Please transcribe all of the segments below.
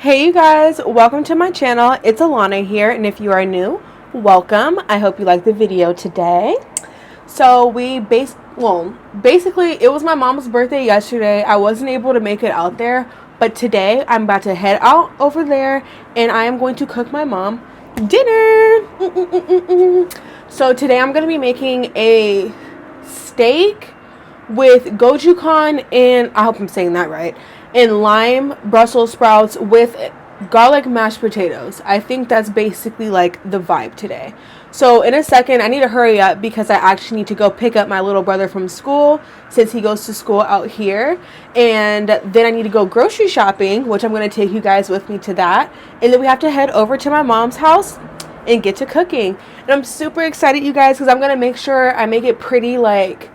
Hey you guys, welcome to my channel. It's Alana here, and if you are new, welcome. I hope you like the video today. So basically it was my mom's birthday yesterday. I wasn't able to make it out there, but today I'm about to head out over there and I am going to cook my mom dinner. So today I'm going to be making a steak with gochujang and I hope I'm saying that right, and lime Brussels sprouts with garlic mashed potatoes. I think that's basically like the vibe today. So in a second, I need to hurry up because I actually need to go pick up my little brother from school since he goes to school out here. And then I need to go grocery shopping, which I'm going to take you guys with me to that. And then we have to head over to my mom's house and get to cooking. And I'm super excited, you guys, because I'm going to make sure I make it pretty like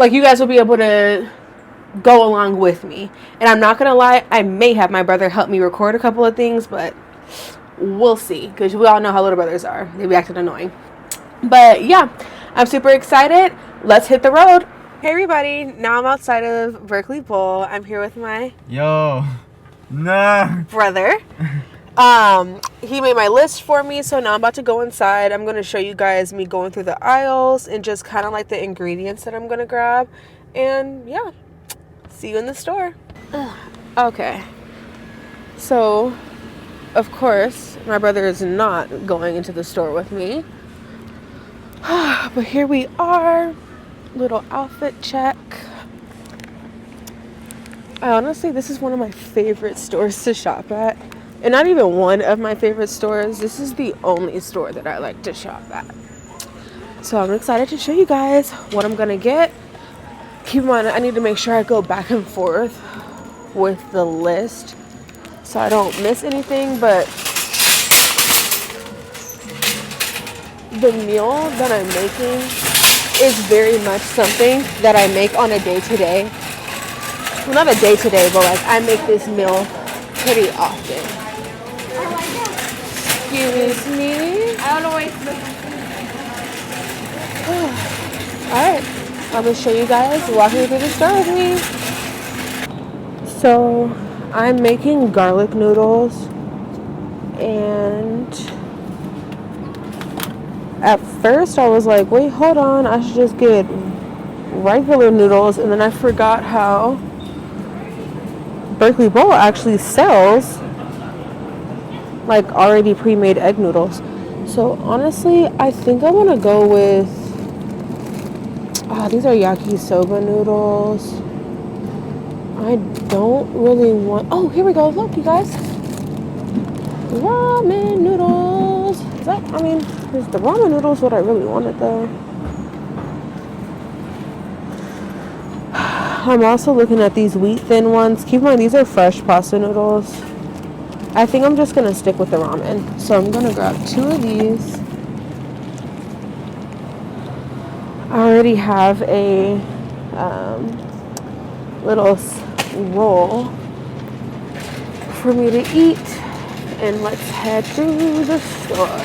you guys will be able to go along with me. And I'm not gonna lie, I may have my brother help me record a couple of things, but we'll see, because we all know how little brothers are. They be acting annoying. But yeah, I'm super excited. Let's hit the road. Hey everybody, now I'm outside of Berkeley Bowl. I'm here with my brother. He made my list for me, so now I'm about to go inside. I'm going to show you guys me going through the aisles and just kind of like the ingredients that I'm going to grab. And yeah, see you in the store. Okay, so of course my brother is not going into the store with me. But here we are, little outfit check. Honestly, this is one of my favorite stores to shop at. And not even one of my favorite stores. This is the only store that I like to shop at. So I'm excited to show you guys what I'm going to get. Keep in mind, I need to make sure I go back and forth with the list so I don't miss anything. But the meal that I'm making is very much something that I make on a day-to-day. Well, not a day-to-day, but like I make this meal pretty often. Excuse me. I don't know why it's Alright, I'm going to show you guys walking through the store with me. So, I'm making garlic noodles. And at first I was like, wait, hold on. I should just get regular noodles. And then I forgot how Berkeley Bowl actually sells like already pre-made egg noodles. So honestly, I think I want to go with these are yakisoba noodles. I don't really want, oh, here we go, look you guys, ramen noodles. Is the ramen noodles what I really wanted though? I'm also looking at these wheat thin ones. Keep in mind, these are fresh pasta noodles. I think I'm just going to stick with the ramen. So I'm going to grab 2 of these. I already have a little roll for me to eat. And let's head through the store.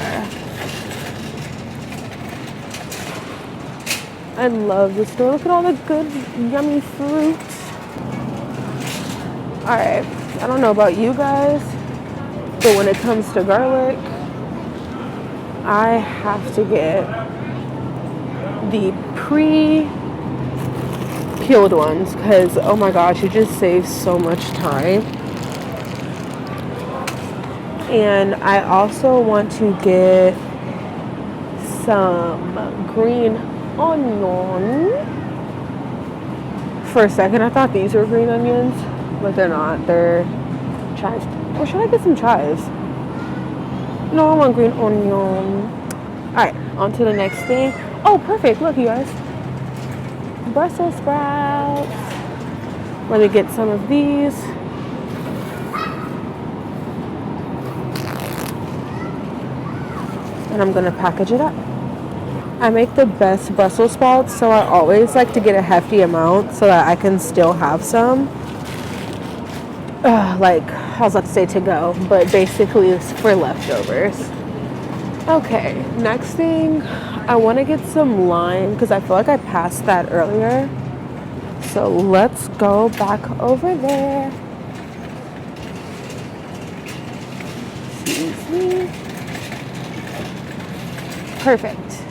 I love this store. Look at all the good, yummy fruits. Alright, I don't know about you guys, but when it comes to garlic, I have to get the pre-peeled ones because, oh my gosh, it just saves so much time. And I also want to get some green onion. For a second, I thought these were green onions, but they're not. They're chives. Or should I get some chives? No, I want green onion. Alright, on to the next thing. Oh, perfect. Look, you guys. Brussle Sprouts. Let me get some of these. And I'm going to package it up. I make the best Brussels sprouts, so I always like to get a hefty amount so that I can still have some. Like, I was about to say to go, but basically it's for leftovers. Okay, next thing, I want to get some lime because I feel like I passed that earlier. So let's go back over there. Excuse me. Perfect.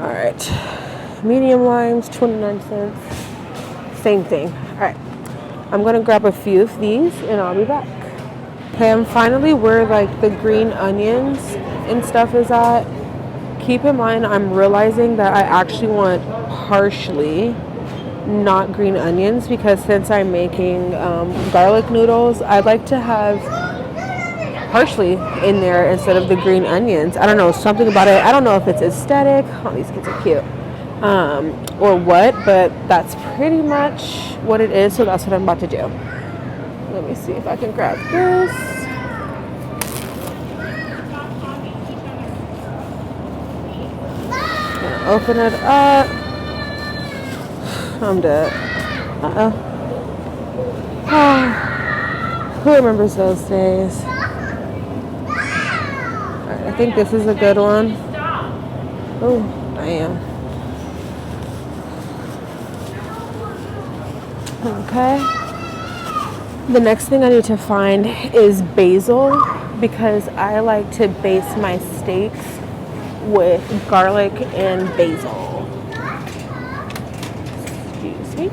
All right. Medium limes, 29 cents. Same thing. All right. I'm going to grab a few of these and I'll be back. Okay, I'm finally where like the green onions and stuff is at. Keep in mind, I'm realizing that I actually want parsley, not green onions, because since I'm making garlic noodles, I'd like to have parsley in there instead of the green onions. I don't know, something about it. I don't know if it's aesthetic. Oh, these kids are cute. Or what, but that's pretty much what it is, so that's what I'm about to do. Let me see if I can grab this. Gonna open it up. I'm dead. Uh-oh. Oh, who remembers those days? Alright, I think this is a good one. Oh, I am. Okay. The next thing I need to find is basil, because I like to base my steaks with garlic and basil. Excuse me.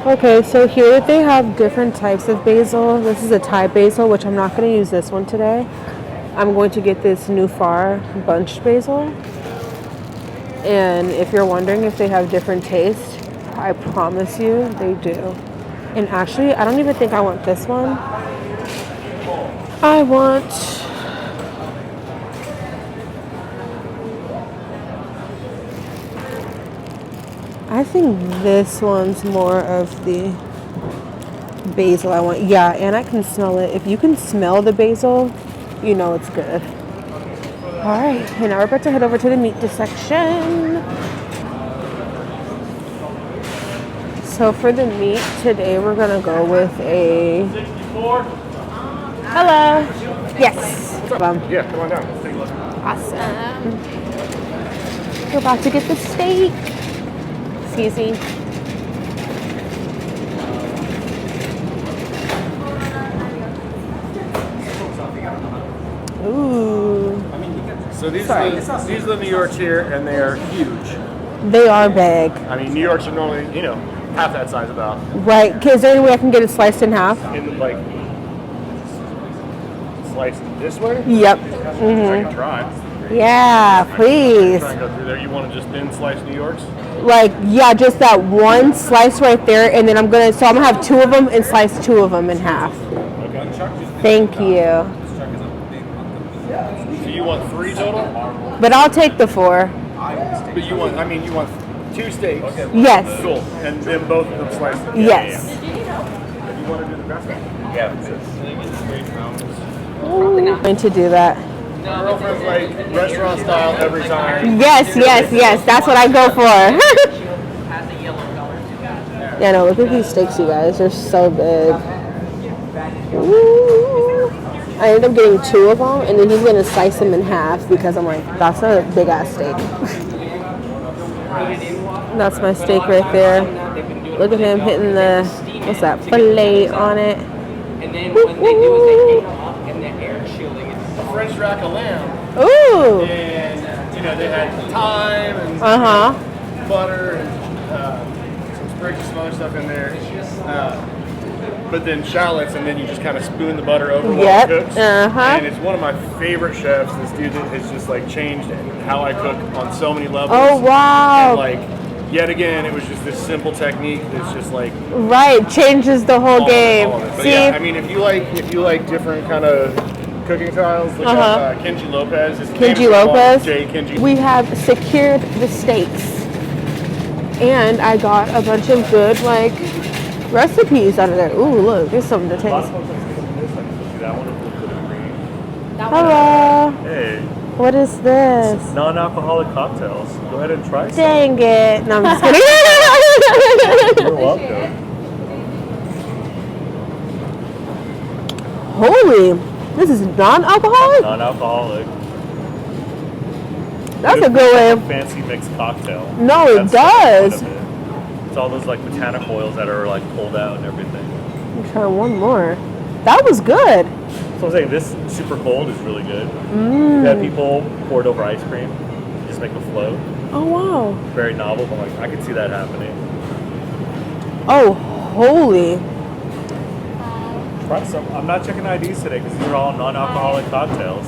Okay, so here they have different types of basil. This is a Thai basil, which I'm not going to use this one today. I'm going to get this Nufar bunched basil. And if you're wondering if they have different tastes, I promise you they do. And actually, I don't even think I want this one. I think this one's more of the basil I want. Yeah, and I can smell it. If you can smell the basil, you know it's good. All right, and now we're about to head over to the meat section. So for the meat today, we're gonna go with a... Hello. Yes. Yeah, come on down. Awesome. We're about to get the steak. Excuse me. Ooh. So these are the New Yorks here, and they are huge. They are big. I mean, New Yorks are normally, half that size about. Right. Is there any way I can get it sliced in half? Sliced this way? Yep. I can try. Yeah, please. Try and go through there. You want to just thin slice New Yorks? Yeah, just that one slice right there, and then I'm gonna have two of them and slice two of them in half. Okay. Thank you. So you want 3 total? But I'll take the 4. But you want 2 steaks? Okay. Yes. Cool. And then both of them sliced? Yes. Yeah. You want to do the best one? Yeah. I'm going to do that. Girlfriend's like restaurant style every time. Yes. That's what I go for. Yeah, no, look at these steaks, you guys. They're so big. Ooh. I ended up getting 2 of them, and then he's going to slice them in half because I'm like, that's a big-ass steak. That's my steak right there. Look at him hitting the, what's that, filet on it. And then what they do is they heat up and they're air chilling it. French rack of lamb. Ooh. And, they had thyme and butter and some sprigs of some other stuff in there. But then shallots, and then you just kind of spoon the butter over while it cooks. And it's one of my favorite chefs. This dude has just changed how I cook on so many levels. Oh, wow. And yet again, it was just this simple technique that's just right, changes the whole game. But see? Yeah, I mean, if you like different kind of cooking styles, look up Kenji Lopez. Kenji Lopez. Kenji. We have secured the steaks, and I got a bunch of good recipes out of there. Ooh, look, there's something to taste. Hello. Hey. What is this? Non-alcoholic cocktails. Go ahead and try some. Dang it. No, I'm just kidding. You're welcome. Holy, this is non-alcoholic? Non-alcoholic. That's a good way of... fancy mixed cocktail. No, it does. It's all those like botanic oils that are like pulled out and everything. I'm trying one more. That was good. So I'm saying this super cold is really good. We've had people pour it over ice cream, just make a float. Oh wow. Very novel, but like I could see that happening. Oh, holy. Try some. I'm not checking IDs today because these are all non-alcoholic cocktails.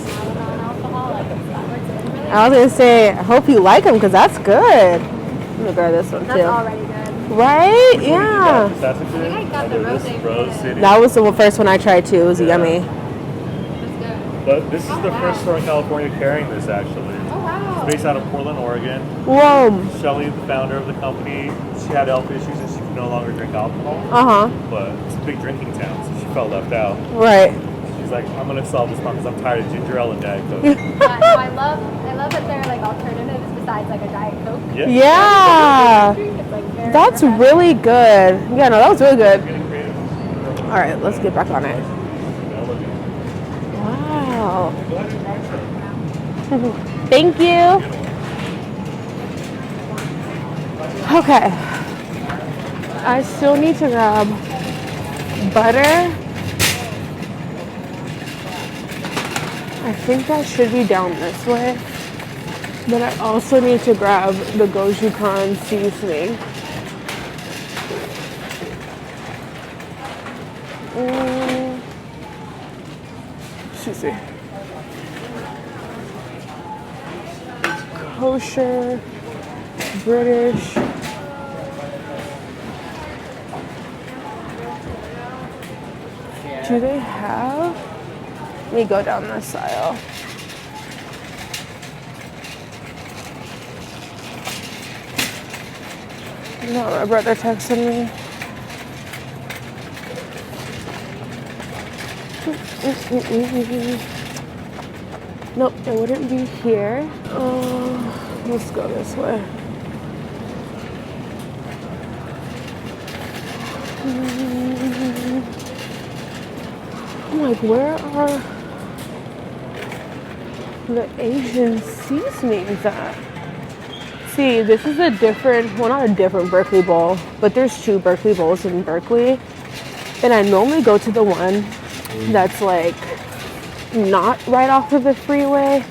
I was gonna say, I hope you like them because that's good. I'm gonna grab this one too. That's already good. Right? Yeah. That's I think I got the Rose City. That was the first one I tried too. It was yummy. That's good. But this is the first store in California carrying this actually. Oh, wow. It's based out of Portland, Oregon. Whoa. Shelly, the founder of the company, she had health issues and she could no longer drink alcohol. Uh-huh. But it's a big drinking town, so she felt left out. Right. She's like, I'm gonna solve this problem because I'm tired of ginger ale and Diet Coke. Yeah, no, I love that there are like alternatives besides like a Diet Coke. Yeah. It's like very That's refreshing. really good. Yeah, no, that was really good. All right, let's get back on it. Wow. Thank you. Okay. I still need to grab butter. I think that should be down this way. But I also need to grab the Gochujang seasoning. Excuse me. Kosher, British. Do they have? Let me go down this aisle. No, my brother texted me. Nope, it wouldn't be here. Let's go this way. I'm like, where are the Asian seasonings at? See, this is a different, well, not a different Berkeley bowl, but there's 2 Berkeley bowls in Berkeley. And I normally go to the one that's like not right off of the freeway.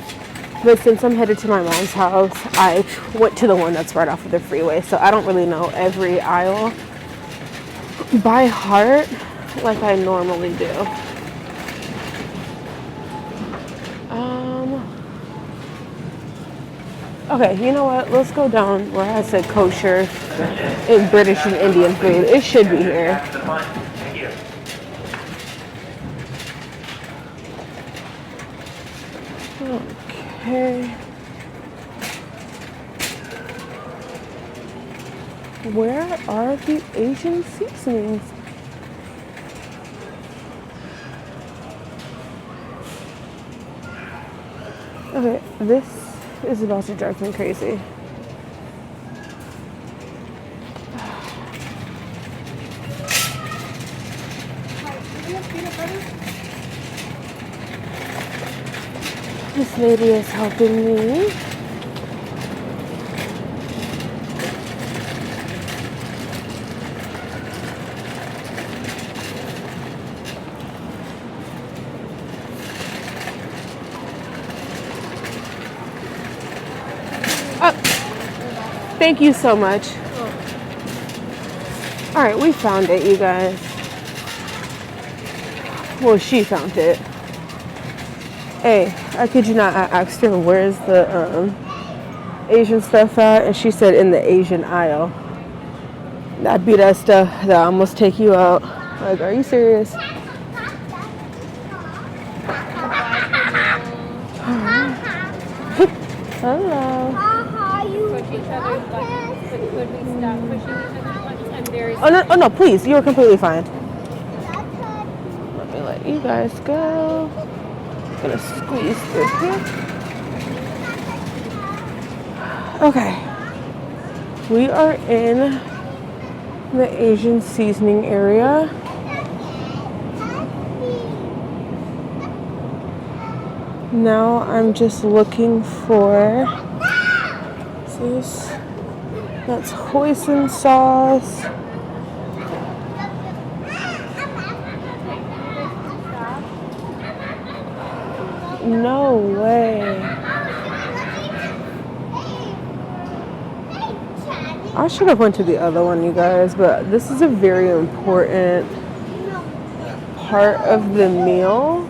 But since I'm headed to my mom's house, I went to the one that's right off of the freeway. So I don't really know every aisle by heart like I normally do. Okay, you know what? Let's go down where I said kosher in British and Indian food. It should be here. Okay. Where are the Asian seasonings? Okay, this is about to drive me crazy. This lady is helping me. Thank you so much. All right, we found it, you guys. Well, she found it. Hey, I kid you not, I asked her where's the Asian stuff at, and she said in the Asian aisle. That'd be that stuff that almost take you out. Like, are you serious? Hello. Oh no, please. You were completely fine. Let me let you guys go. I'm gonna squeeze through here. Okay. We are in the Asian seasoning area. Now I'm just looking for this. That's hoisin sauce. No way. I should have went to the other one, you guys, but this is a very important part of the meal.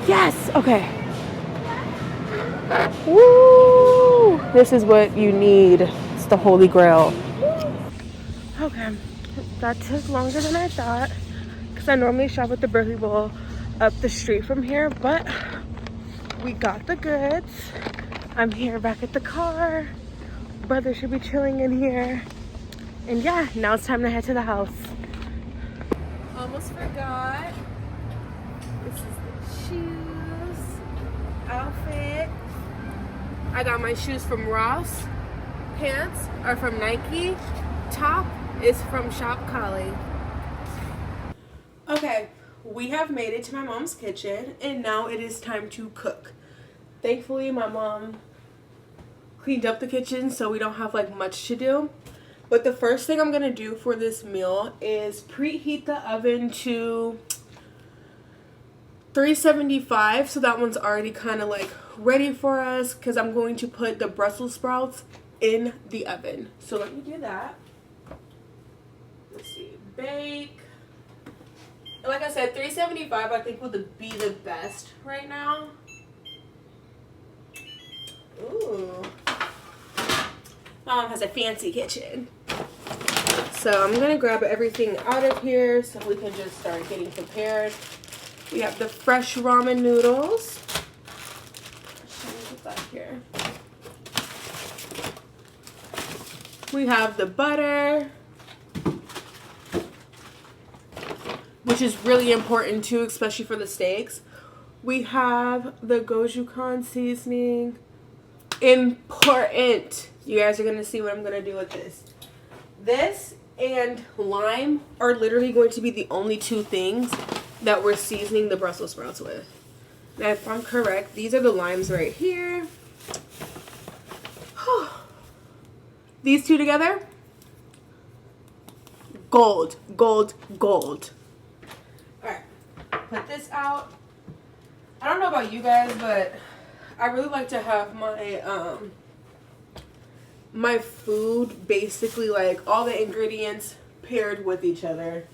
Yes, okay. Woo! This is what you need. It's the holy grail. Okay, that took longer than I thought because I normally shop at the Burley Bowl up the street from here, but we got the goods. I'm here back at the car. Brother should be chilling in here. And yeah, now it's time to head to the house. Almost forgot. This is the shoes outfit. I got my shoes from Ross. Pants are from Nike. Top is from Shop Collie. Okay, we have made it to my mom's kitchen and now it is time to cook. Thankfully, my mom cleaned up the kitchen so we don't have like much to do. But the first thing I'm gonna do for this meal is preheat the oven to 375, so that one's already kind of like ready for us because I'm going to put the Brussels sprouts in the oven. So let me do that. Let's see, bake. Like I said, 375 I think would be the best right now. Ooh. Mom has a fancy kitchen. So I'm gonna grab everything out of here so we can just start getting prepared. We have the fresh ramen noodles. Let me put that here. We have the butter, which is really important too, especially for the steaks. We have the Gochujang seasoning. Important. You guys are going to see what I'm going to do with this. This and lime are literally going to be the only two things that we're seasoning the Brussels sprouts with. Now, if I'm correct, these are the limes right here. These two together, gold, gold, gold. All right, put this out. I don't know about you guys, but I really like to have my my food basically like all the ingredients paired with each other.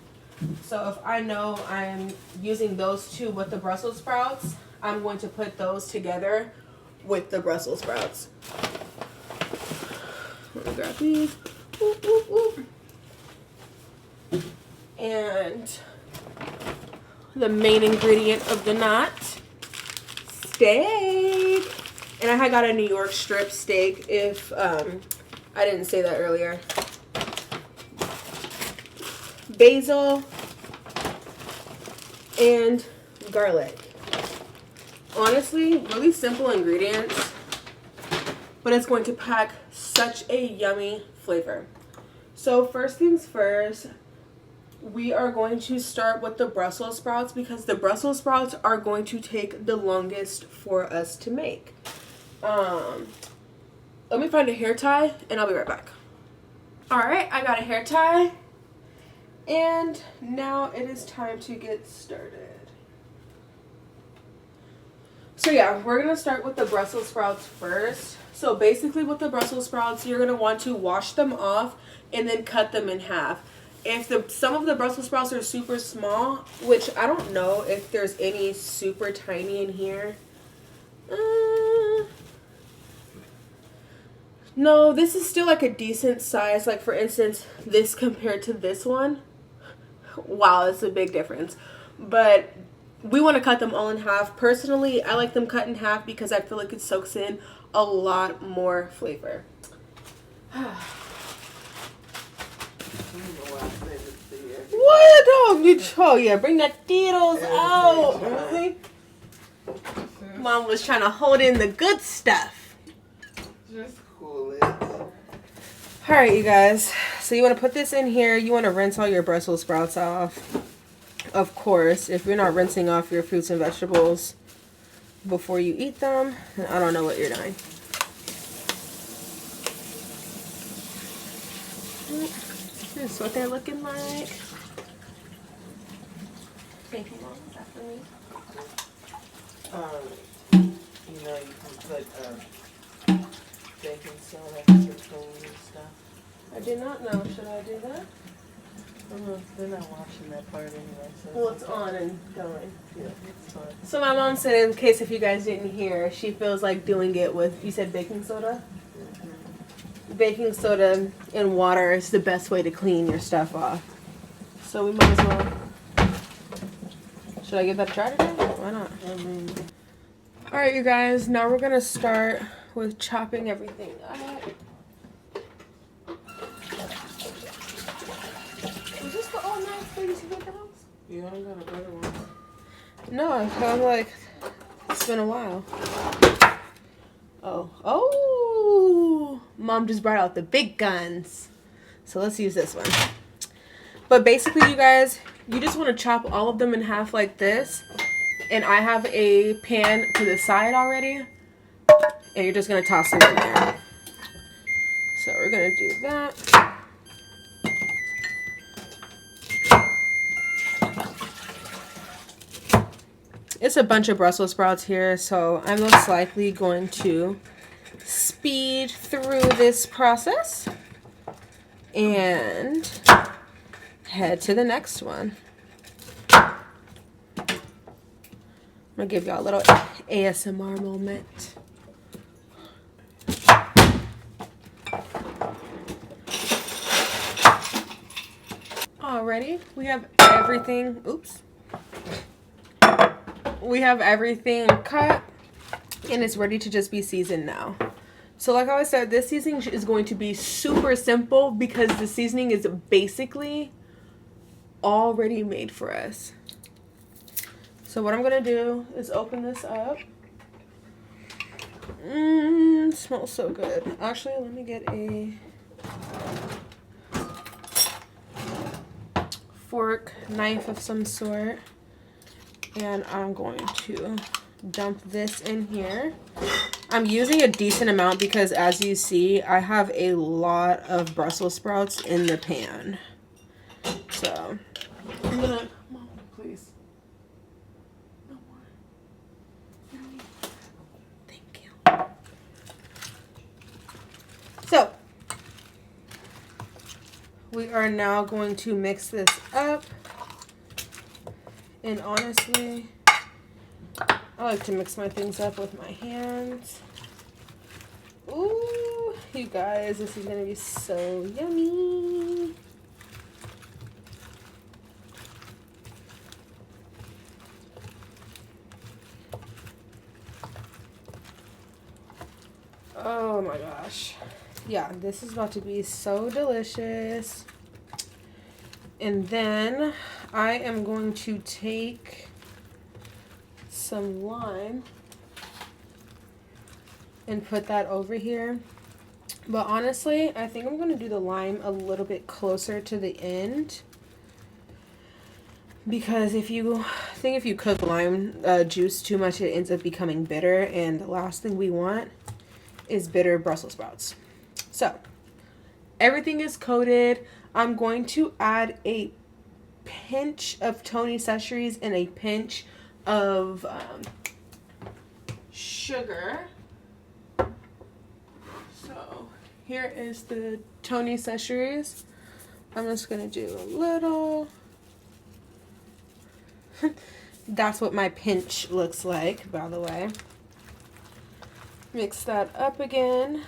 So if I know I'm using those two with the Brussels sprouts, I'm going to put those together with the Brussels sprouts. Let me grab these. Ooh, ooh, ooh. And the main ingredient of the night, steak. And I got a New York strip steak if I didn't say that earlier. Basil and garlic. Honestly, really simple ingredients, but it's going to pack such a yummy flavor. So first things first, we are going to start with the Brussels sprouts because the Brussels sprouts are going to take the longest for us to make. Let me find a hair tie and I'll be right back. Alright, I got a hair tie and now it is time to get started. So yeah, we're going to start with the Brussels sprouts first. So basically with the Brussels sprouts, you're going to want to wash them off and then cut them in half. If some of the Brussels sprouts are super small, which I don't know if there's any super tiny in here. No, this is still like a decent size. Like for instance, this compared to this one. Wow, it's a big difference. But we want to cut them all in half. Personally, I like them cut in half because I feel like it soaks in a lot more flavor. What dog? Oh yeah, bring that Noodles out. Really? Mom was trying to hold in the good stuff. Just cool it. Alright, you guys. So you want to put this in here. You want to rinse all your Brussels sprouts off. of course, if you're not rinsing off your fruits and vegetables before you eat them, then I don't know what you're doing. This is what they're looking like. Thank you, Mom. Is that for me? You know, you can put baking soda in your food and stuff. I did not know. Should I do that? They're not watching that part anyway. So Well, it's on and going. yeah, it's fine. So my mom said, in case if you guys didn't hear, she feels like doing it with, you said baking soda? Baking soda and water is the best way to clean your stuff off. So we might as well. Should I give that a try today? Why not? Alright, you guys, now we're going to start with chopping everything up. Was this the old knife that you used to get the house? Yeah, I got a better one. No, I'm like, it's been a while. Oh, Mom just brought out the big guns. So let's use this one. But basically, you guys, you just want to chop all of them in half like this. And I have a pan to the side already. And you're just going to toss it in there. So we're going to do that. It's a bunch of Brussels sprouts here, so I'm most likely going to speed through this process and head to the next one. I'm gonna give y'all a little ASMR moment. Alrighty, we have everything. Oops. We have everything cut and it's ready to just be seasoned now. So like I said, this seasoning is going to be super simple because the seasoning is basically already made for us. So what I'm gonna do is open this up. It smells so good. Actually, let me get a fork, knife of some sort. And I'm going to dump this in here. I'm using a decent amount because as you see, I have a lot of Brussels sprouts in the pan. So I'm gonna, Mom, please. No more. Thank you. So we are now going to mix this up. And honestly, I like to mix my things up with my hands. Ooh, you guys, this is gonna be so yummy. Oh my gosh. Yeah, this is about to be so delicious. And then I am going to take some lime and put that over here. But honestly, I think I'm going to do the lime a little bit closer to the end. Because if you cook lime juice too much, it ends up becoming bitter. And the last thing we want is bitter Brussels sprouts. So, everything is coated. I'm going to add a pinch of Tony Chachere's and a pinch of sugar. So here is the Tony Chachere's. I'm just going to do a little. That's what my pinch looks like, by the way. Mix that up again.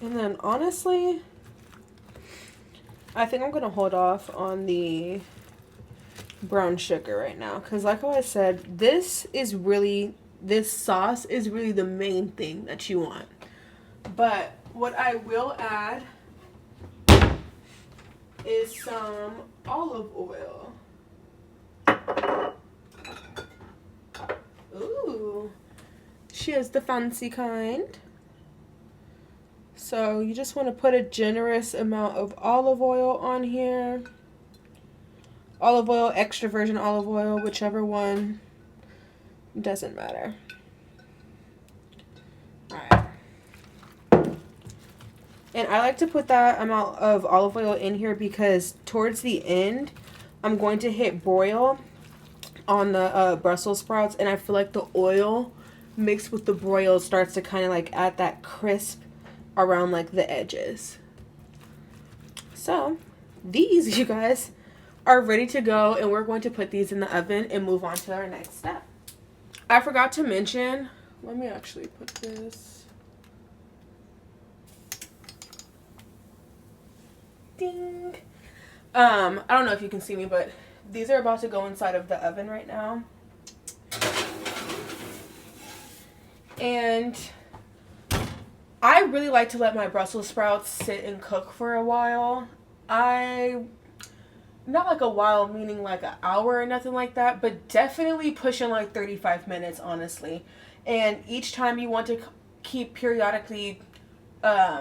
And then honestly, I think I'm going to hold off on the brown sugar right now. Because like I said, this sauce is really the main thing that you want. But what I will add is some olive oil. Ooh, she has the fancy kind. So you just want to put a generous amount of olive oil on here. Olive oil, extra virgin olive oil, whichever one, doesn't matter. Alright. And I like to put that amount of olive oil in here because towards the end, I'm going to hit broil on the Brussels sprouts, and I feel like the oil mixed with the broil starts to kind of like add that crisp around like the edges. So these, you guys, are ready to go, and we're going to put these in the oven and move on to our next step. I forgot to mention, let me actually put this. Ding. I don't know if you can see me, but these are about to go inside of the oven right now. And I really like to let my Brussels sprouts sit and cook for a while. Not like a while, meaning like an hour or nothing like that, but definitely pushing like 35 minutes, honestly. And each time you want to keep periodically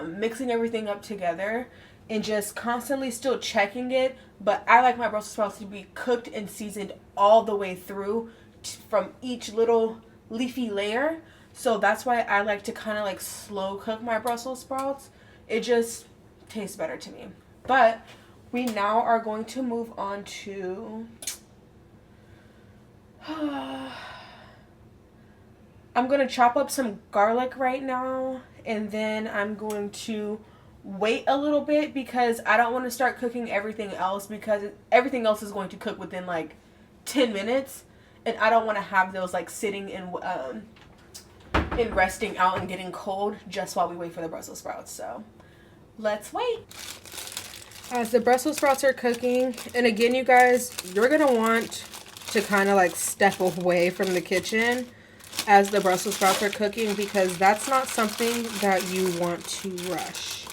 mixing everything up together and just constantly still checking it. But I like my Brussels sprouts to be cooked and seasoned all the way through from each little leafy layer. So that's why I like to kind of like slow cook my Brussels sprouts. It just tastes better to me. But we now are going to move on to I'm going to chop up some garlic right now, and then I'm going to wait a little bit because I don't want to start cooking everything else, because everything else is going to cook within like 10 minutes, and I don't want to have those like sitting and resting out and getting cold just while we wait for the Brussels sprouts. So let's wait. As the Brussels sprouts are cooking, and again, you guys, you're going to want to kind of like step away from the kitchen as the Brussels sprouts are cooking, because that's not something that you want to rush.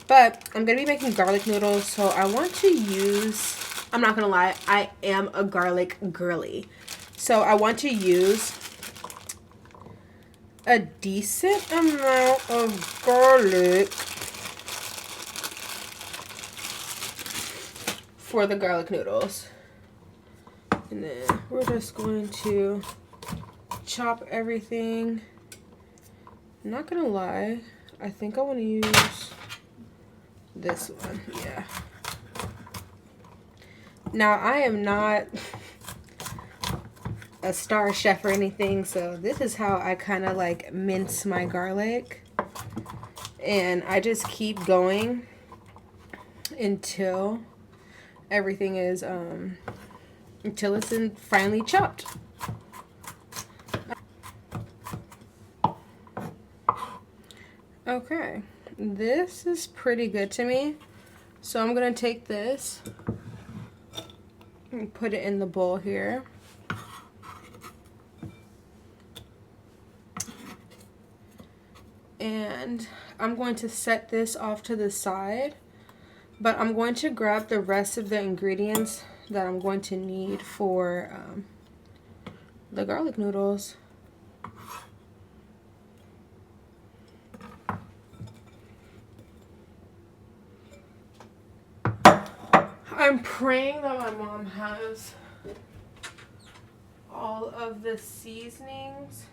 But I'm going to be making garlic noodles, so I want to use, I'm not going to lie, I am a garlic girly. So I want to use a decent amount of garlic for the garlic noodles. And then we're just going to chop everything. I'm not gonna lie, I think I want to use this one. Yeah. Now, I am not a star chef or anything, so this is how I kind of like mince my garlic, and I just keep going until everything is until it's finely chopped. Okay, this is pretty good to me, so I'm gonna take this and put it in the bowl here. And I'm going to set this off to the side, but I'm going to grab the rest of the ingredients that I'm going to need for the garlic noodles. I'm praying that my mom has all of the seasonings,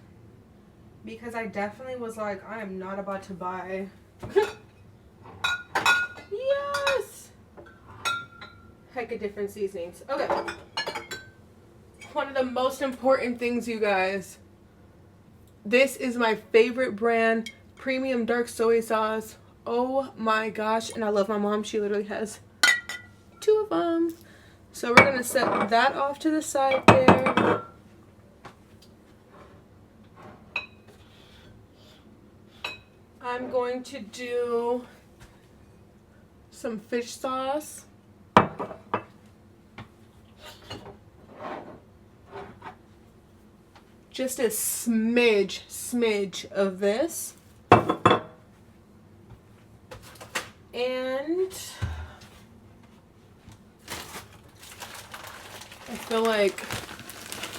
because I definitely was like, I am not about to buy. Yes! Heck of different seasonings. Okay. One of the most important things, you guys. This is my favorite brand, premium dark soy sauce. Oh my gosh. And I love my mom. She literally has 2 of them. So we're going to set that off to the side there. I'm going to do some fish sauce. Just a smidge of this. And I feel like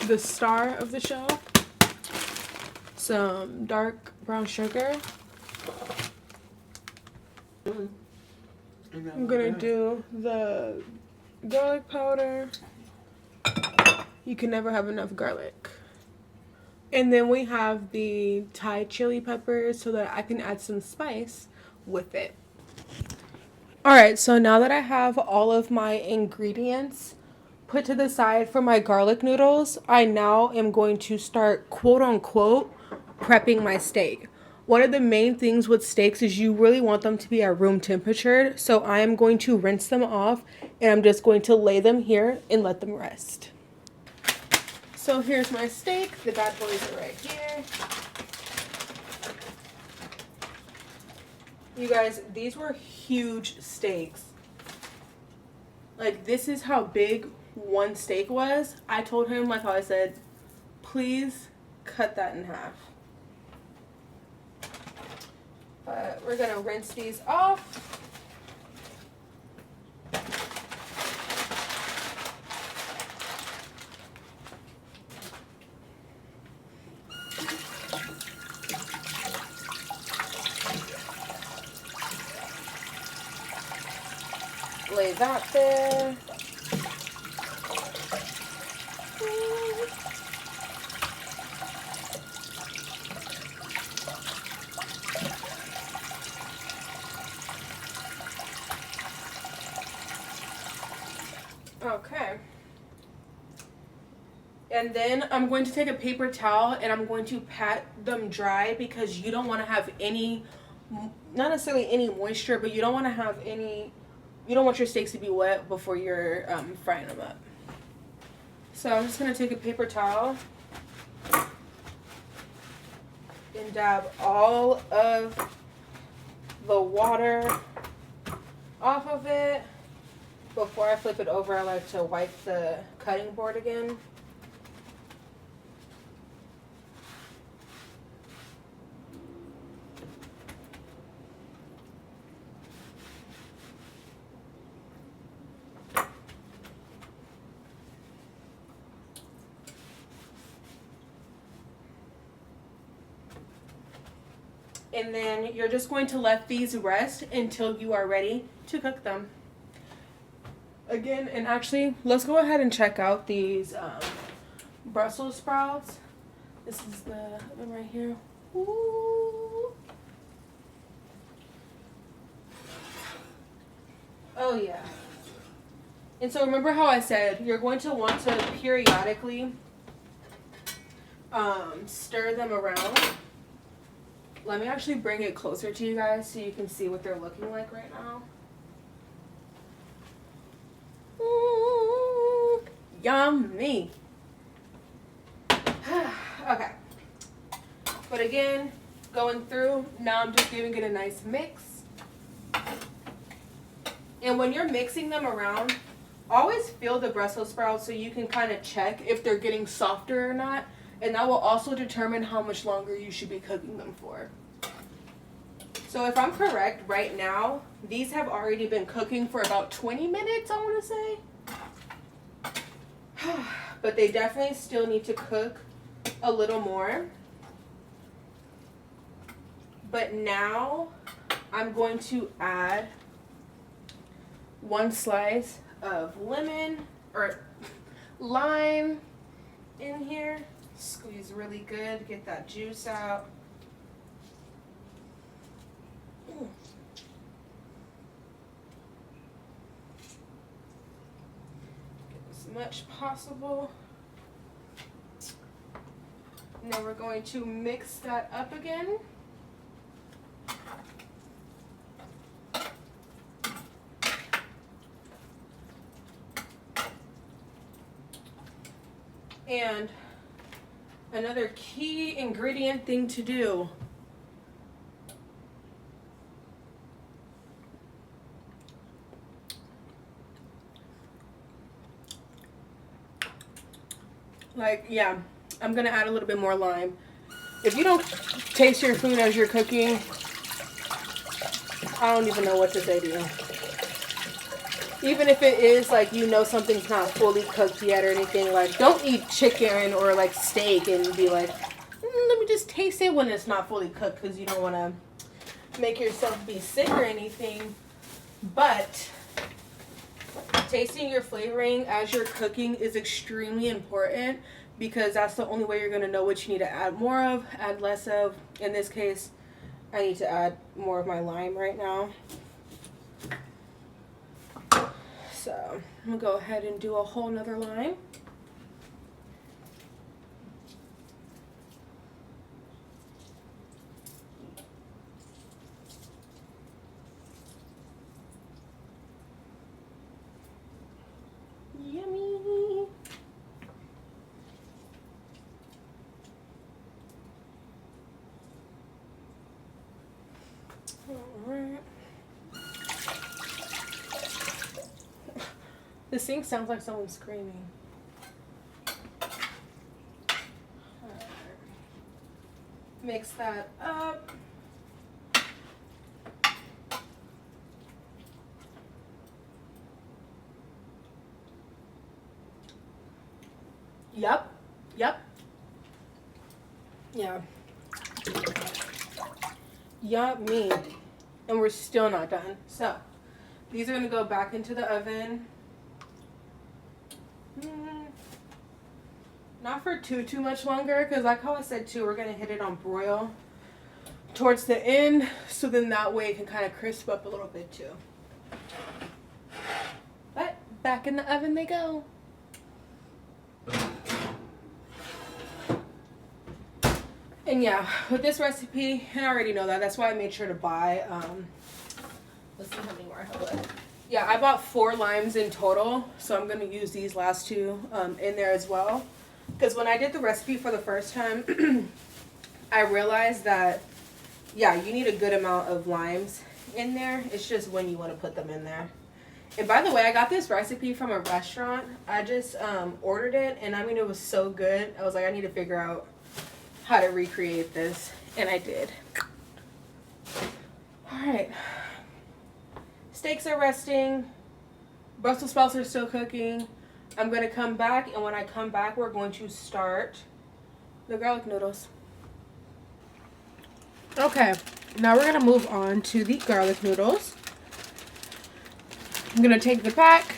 the star of the show, some dark brown sugar. I'm gonna do the garlic powder. You can never have enough garlic. And then we have the Thai chili peppers so that I can add some spice with it. Alright, so now that I have all of my ingredients put to the side for my garlic noodles, I now am going to start quote unquote prepping my steak. One of the main things with steaks is you really want them to be at room temperature. So I am going to rinse them off and I'm just going to lay them here and let them rest. So here's my steak. The bad boys are right here. You guys, these were huge steaks. Like, this is how big one steak was. I told him, like how I said, please cut that in half. But we're gonna rinse these off. Lay that there. Okay. And then I'm going to take a paper towel and I'm going to pat them dry because you don't want to have any, not necessarily any moisture, but you don't want to have any, you don't want your steaks to be wet before you're frying them up. So I'm just going to take a paper towel and dab all of the water off of it. Before I flip it over, I like to wipe the cutting board again. And then you're just going to let these rest until you are ready to cook them. Again, and actually, let's go ahead and check out these Brussels sprouts. This is the one right here. Ooh. Oh yeah. And so remember how I said you're going to want to periodically stir them around. Let me actually bring it closer to you guys so you can see what they're looking like right now. Ooh, yummy. Okay. But again, going through, now I'm just giving it a nice mix. And when you're mixing them around, always feel the Brussels sprouts so you can kind of check if they're getting softer or not. And that will also determine how much longer you should be cooking them for. So if I'm correct, right now, these have already been cooking for about 20 minutes, I want to say. But they definitely still need to cook a little more. But now I'm going to add 1 slice of lemon or lime in here. Squeeze really good, get that juice out. Get as much possible. Now we're going to mix that up again. And another key ingredient thing to do. Like, yeah, I'm gonna add a little bit more lime. If you don't taste your food as you're cooking, I don't even know what to say to you. Even if it is like, you know, something's not fully cooked yet or anything, like, don't eat chicken or like steak and be like, let me just taste it when it's not fully cooked, because you don't want make yourself be sick or anything, but tasting your flavoring as you're cooking is extremely important because that's the only way you're going to know what you need to add more of, add less of. In this case, I need to add more of my lime right now. So I'm going to go ahead and do a whole nother lime. Yummy. Alright. The sink sounds like someone's screaming. Alright. Mix that up. Yep. Yeah. Yummy. And we're still not done. So, these are going to go back into the oven. Not for too much longer, because like how I said too, we're going to hit it on broil towards the end, so then that way it can kind of crisp up a little bit too. But back in the oven they go. And yeah, with this recipe, and I already know that, that's why I made sure to buy, let's see how many more I have left. Yeah, I bought 4 limes in total, so I'm going to use these last 2 in there as well. Because when I did the recipe for the first time, I realized that, yeah, you need a good amount of limes in there. It's just when you want to put them in there. And by the way, I got this recipe from a restaurant. I just ordered it, and I mean, it was so good. I was like, I need to figure out how to recreate this, and I did. Alright. Steaks are resting. Brussels sprouts are still cooking. I'm going to come back, and when I come back, we're going to start the garlic noodles. Okay, now we're going to move on to the garlic noodles. I'm going to take the pack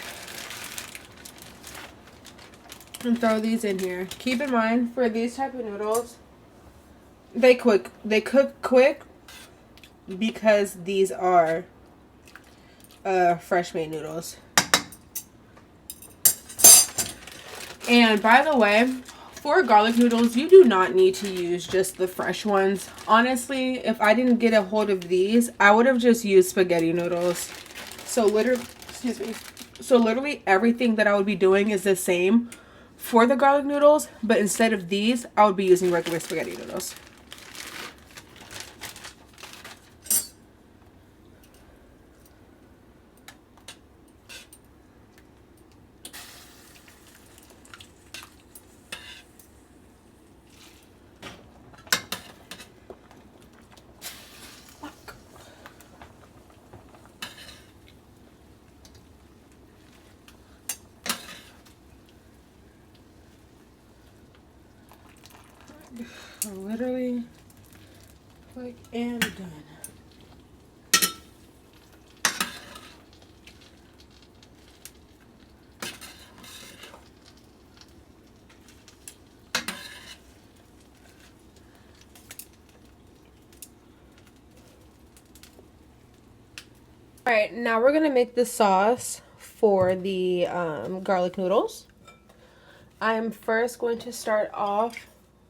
and throw these in here. Keep in mind, for these type of noodles, they cook quick because these are fresh made noodles. And by the way, for garlic noodles, you do not need to use just the fresh ones. Honestly, if I didn't get a hold of these, I would have just used spaghetti noodles. So literally everything that I would be doing is the same for the garlic noodles, but instead of these, I would be using regular spaghetti noodles. Literally, quick and done. Alright, now we're going to make the sauce for the garlic noodles. I'm first going to start off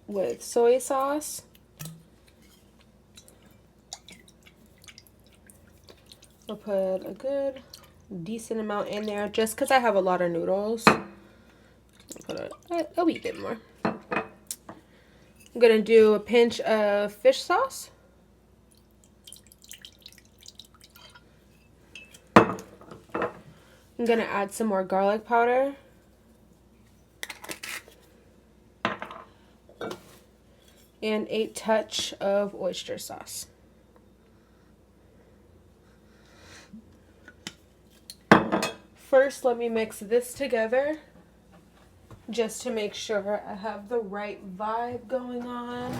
with soy sauce. I'll put a good decent amount in there just because I have a lot of noodles. I'll put a wee bit more. I'm gonna do a pinch of fish sauce. I'm gonna add some more garlic powder. And a touch of oyster sauce. First, let me mix this together just to make sure I have the right vibe going on.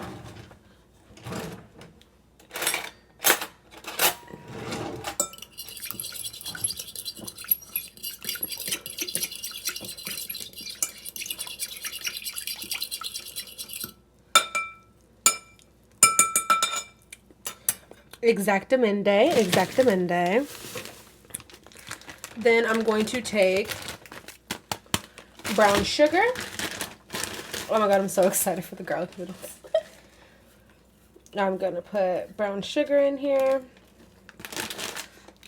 Exactamente, exactamente. Then I'm going to take brown sugar. Oh my god, I'm so excited for the garlic noodles. I'm going to put brown sugar in here.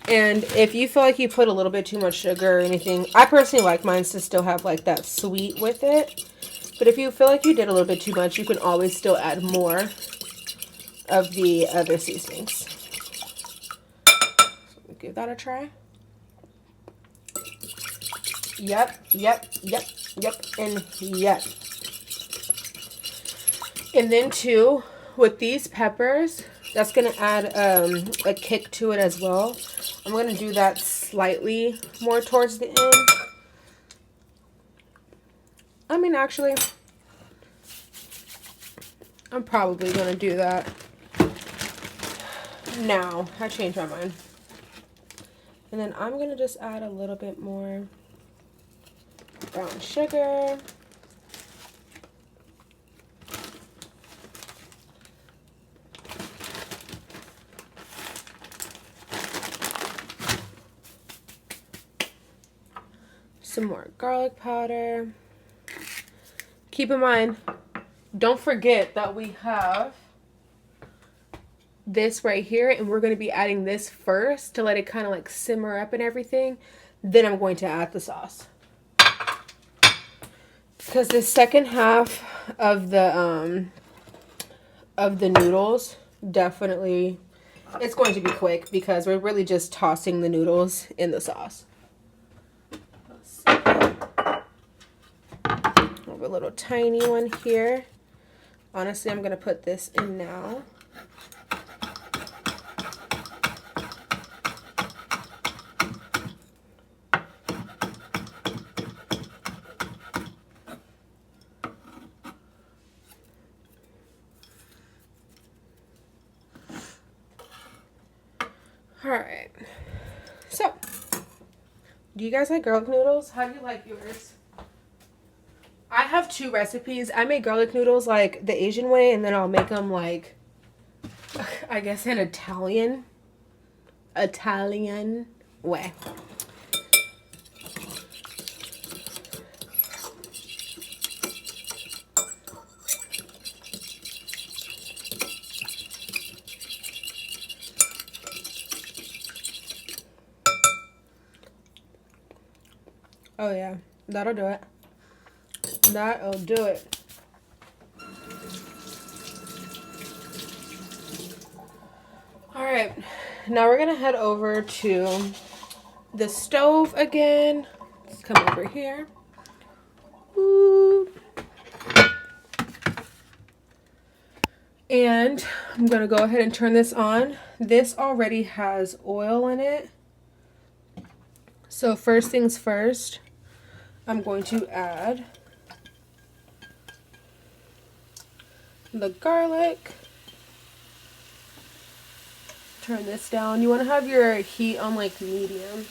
And if you feel like you put a little bit too much sugar or anything, I personally like mine to still have like that sweet with it. But if you feel like you did a little bit too much, you can always still add more of the other seasonings. So give that a try. Yep, and yep. And then too, with these peppers, that's going to add a kick to it as well. I'm going to do that slightly more towards the end. I mean, actually, I'm probably going to do that now. I changed my mind. And then I'm going to just add a little bit more brown sugar. Some more garlic powder. Keep in mind, don't forget that we have this right here, and we're going to be adding this first to let it kind of like simmer up and everything. Then I'm going to add the sauce. Because the second half of the noodles, definitely, it's going to be quick because we're really just tossing the noodles in the sauce. A little tiny one here. Honestly, I'm going to put this in now. Alright. So, do you guys like garlic noodles? How do you like yours? I have two recipes. I make garlic noodles like the Asian way, and then I'll make them like, I guess, an Italian way. Oh yeah, that'll do it. That'll do it. Alright, now we're gonna head over to the stove again. Let's come over here. Ooh. And I'm gonna go ahead and turn this on. This already has oil in it. So first things first, I'm going to add the garlic. Turn this down. You want to have your heat on like medium.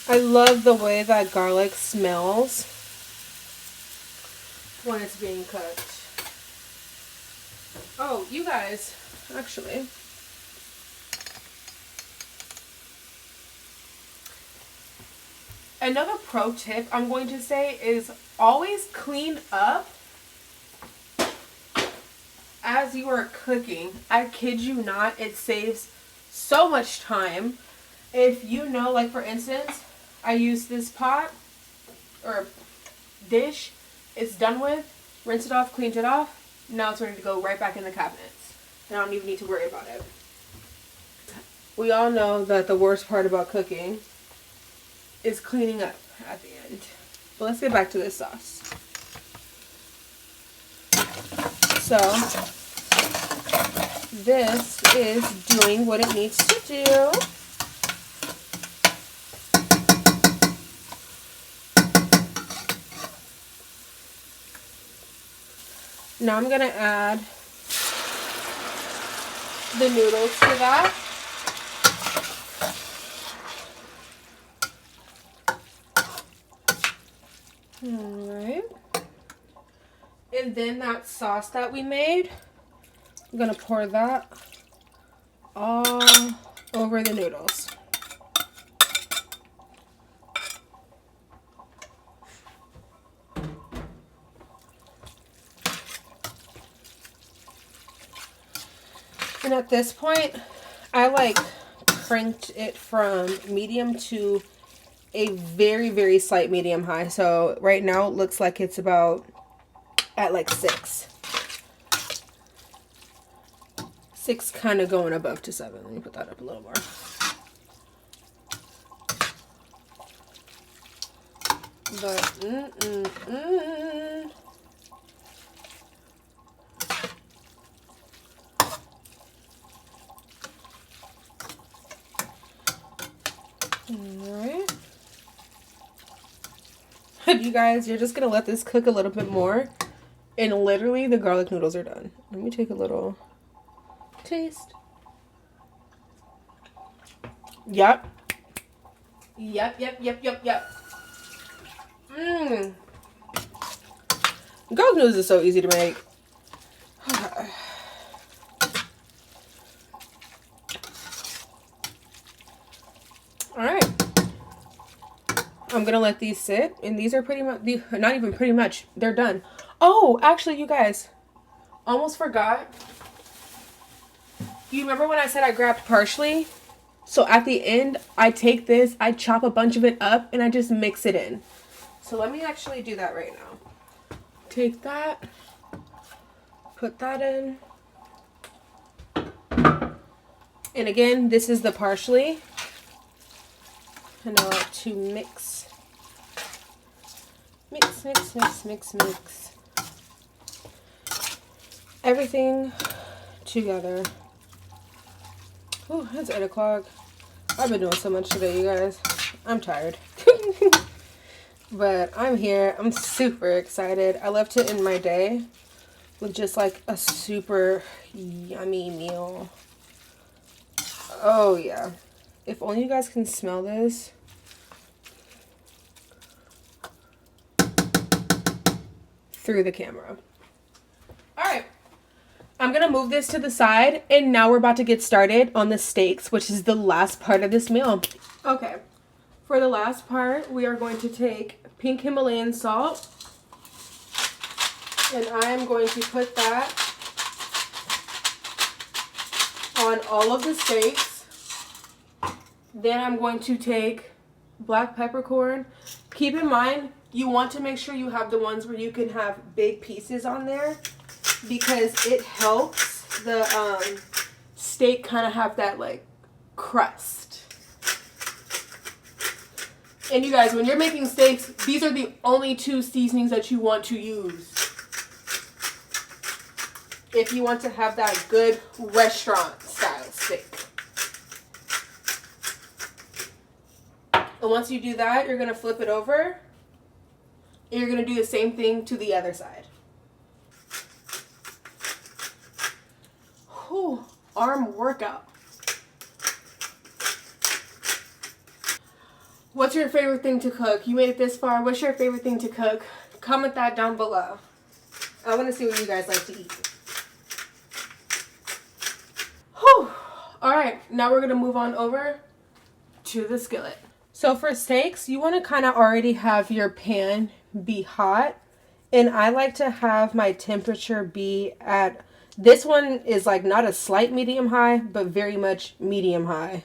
I love the way that garlic smells when it's being cooked. Oh, you guys, actually, another pro tip I'm going to say is always clean up as you are cooking. I kid you not, it saves so much time. If you know, like for instance, I use this pot or dish, it's done with, rinse it off, cleaned it off, now it's ready to go right back in the cabinets. And I don't even need to worry about it. We all know that the worst part about cooking is cleaning up at the end. But let's get back to this sauce. So, this is doing what it needs to do. Now I'm going to add the noodles to that. Alright. And then that sauce that we made, I'm going to pour that all over the noodles. And at this point, I like cranked it from medium to a very, very slight medium high. So right now it looks like it's about at like 6. 6 kind of going above to 7. Let me put that up a little more. But, Alright. You guys, you're just gonna let this cook a little bit more, and literally the garlic noodles are done. Let me take a little taste. Yep. Yep. Garlic noodles is so easy to make. Alright. I'm gonna let these sit, and these are pretty much, not even pretty much, they're done. Oh, actually, you guys, almost forgot. You remember when I said I grabbed parsley? So at the end, I take this, I chop a bunch of it up, and I just mix it in. So let me actually do that right now. Take that, put that in. And again, this is the parsley. And I like to mix. Mix. Everything together. Oh, it's 8 o'clock. I've been doing so much today, you guys. I'm tired. But I'm here. I'm super excited. I love to end my day with just like a super yummy meal. Oh, yeah. If only you guys can smell this. Through the camera. Alright. I'm going to move this to the side, and now we're about to get started on the steaks, which is the last part of this meal. Okay. For the last part, we are going to take pink Himalayan salt, and I'm going to put that on all of the steaks. Then I'm going to take black peppercorn. Keep in mind, you want to make sure you have the ones where you can have big pieces on there, because it helps the steak kind of have that like crust. And you guys, when you're making steaks, these are the only 2 seasonings that you want to use if you want to have that good restaurant style steak. And once you do that, you're going to flip it over. And you're going to do the same thing to the other side. Whew, arm workout. What's your favorite thing to cook? You made it this far. What's your favorite thing to cook? Comment that down below. I want to see what you guys like to eat. Whew. Alright, now we're going to move on over to the skillet. So for steaks, you want to kind of already have your pan be hot. And I like to have my temperature be at, this one is like not a slight medium high, but very much medium high.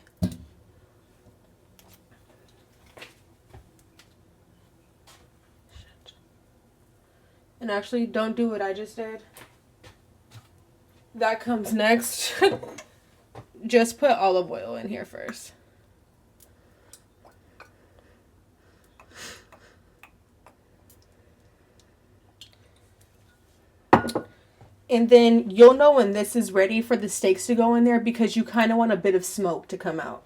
And actually, don't do what I just did. That comes next. Just put olive oil in here first. And then you'll know when this is ready for the steaks to go in there, because you kind of want a bit of smoke to come out.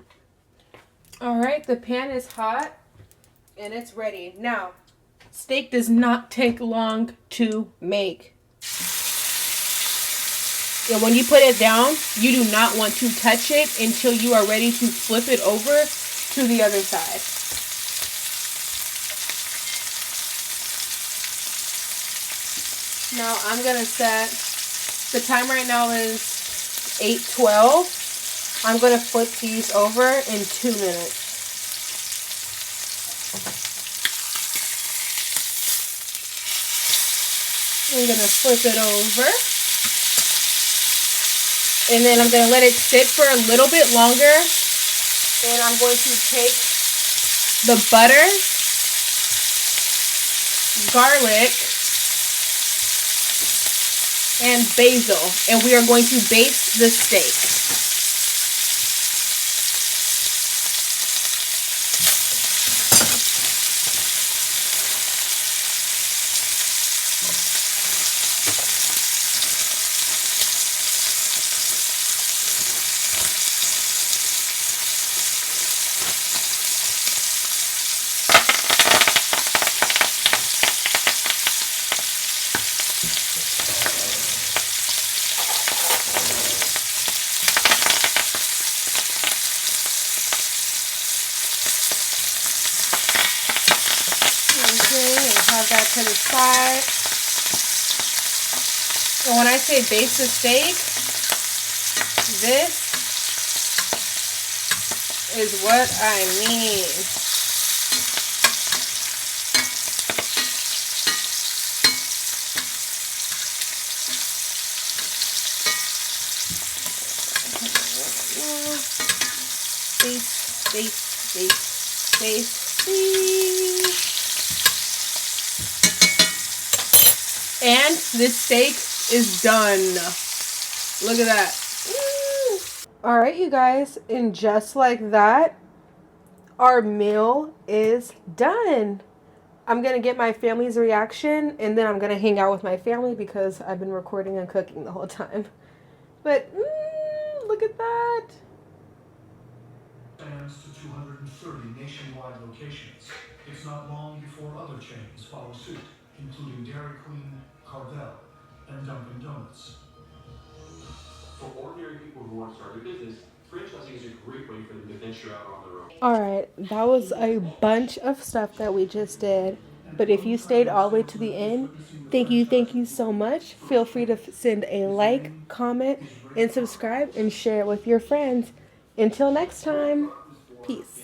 Alright, the pan is hot and it's ready. Now, steak does not take long to make. And when you put it down, you do not want to touch it until you are ready to flip it over to the other side. Now I'm going to set, the time right now is 8:12. I'm going to flip these over in 2 minutes. I'm going to flip it over. And then I'm going to let it sit for a little bit longer. Then I'm going to take the butter, garlic, and basil, and we are going to baste the steak. Have that to the side. And when I say baste the steak, this is what I mean. Baste, baste, baste, baste, baste. And this steak is done. Look at that. All right, you guys, and just like that, our meal is done. I'm going to get my family's reaction, and then I'm going to hang out with my family because I've been recording and cooking the whole time. But look at that. Expands to 230 nationwide locations. It's not long before other chains follow suit, including Dairy Queen, Carvel, and Dunkin' Donuts. For ordinary people who want to start a business, franchising is a great way for them to venture out on their own. Alright, that was a bunch of stuff that we just did. But if you stayed all the way to the end, thank you so much. Feel free to send a like, comment, and subscribe, and share it with your friends. Until next time, peace.